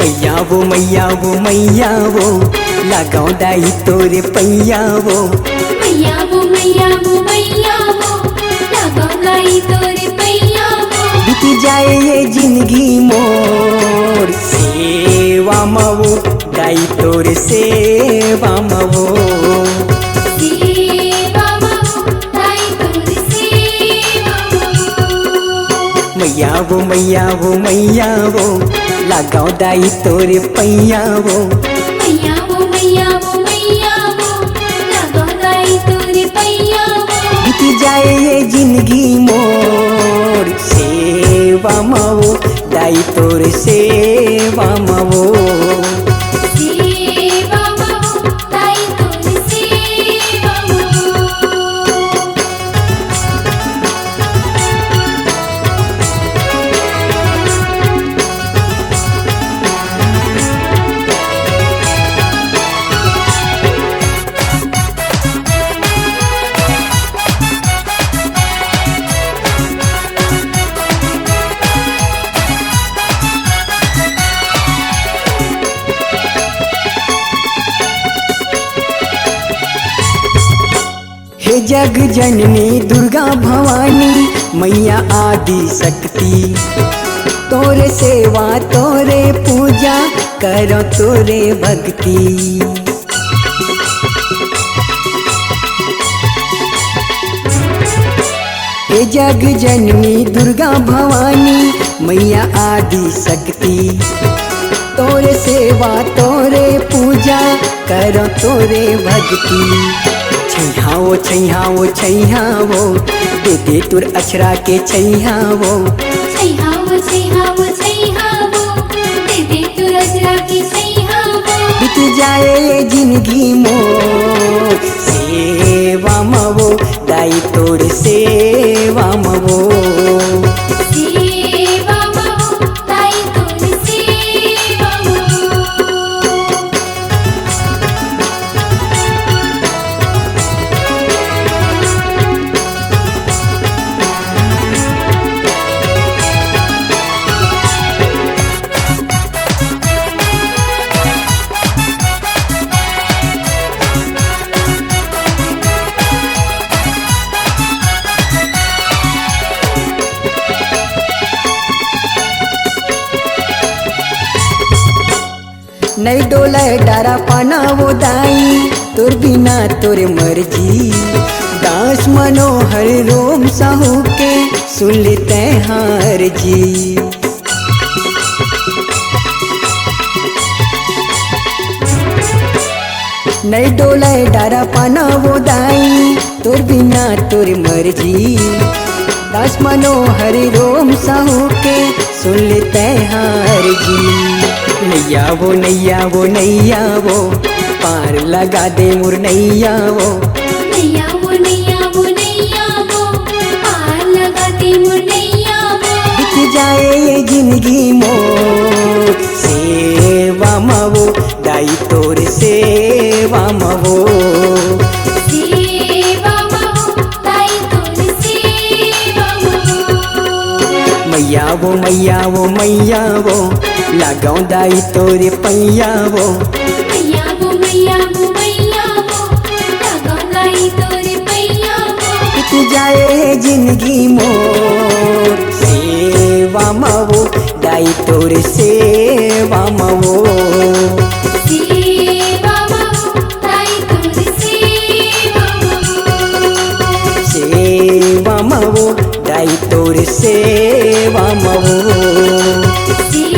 मैया वो लगाओ दाई तोरे पैया वो मैया वो लगाओ दाई तोरे पैया वो बीत जाए ये जिंदगी मोर सेवा मवो दाई तोरे सेवा मवो सेवा मवो दाई तोरे सेवा मवो मैया वो लगाओ दाई तोरे पैया वो मैया वो लगाओ दाई तोरे पैया वो बीत जाए ये जिंदगी मोर सेवा मवो दाई तोरे सेवा मवो सेवा मवो दाई तोरे सेवा मवो हे जग जननी दुर्गा भवानी मैया आदि शक्ति तोरे सेवा तोरे पूजा करो तोरे भक्ति हे जग जननी दुर्गा भवानी मैया आदि शक्ति तोरे सेवा तोरे पूजा करो तोरे भक्ति छैहावो दे दे तुर अछरा के छैहावो छैहावो दे दे तोर अजरा के छैहावो बीत जाए ये जिंदगी मोर सेवा मवो दाई तोर सेवा मवो सेवा मवो दाई तोर सेवा मवो नहीं डोला डारा पाना वो दाई तोर बिना तोरे मर्जी दास मनोहर रोम साहू के सुन लेते हार जी नहीं डोला डारा पाना वो दाई तोर बिना तोरे मर्जी दास मनोहर रोम साहू के सुन लेते हार जी नैया वो पार लगा दे मुर नैया वो पार लगा दे मुर नैया वो बीत जाए ये जिंदगी मोर सेवा मवो दाई तोर सेवा मवो सेवा मवो दाई तोर सेवा मवो मैया वो लगाओ दाई तोरे पैया वो मैया वो लगाओ दाई तोरे पैया वो बीत जाए जिंदगी मोर सेवा मवो दाई तोरे सेवा मवो सेवा मवो दाई तोरे सेवा मवो सेवा मवो दाई तोरे सेवा मवो सेवा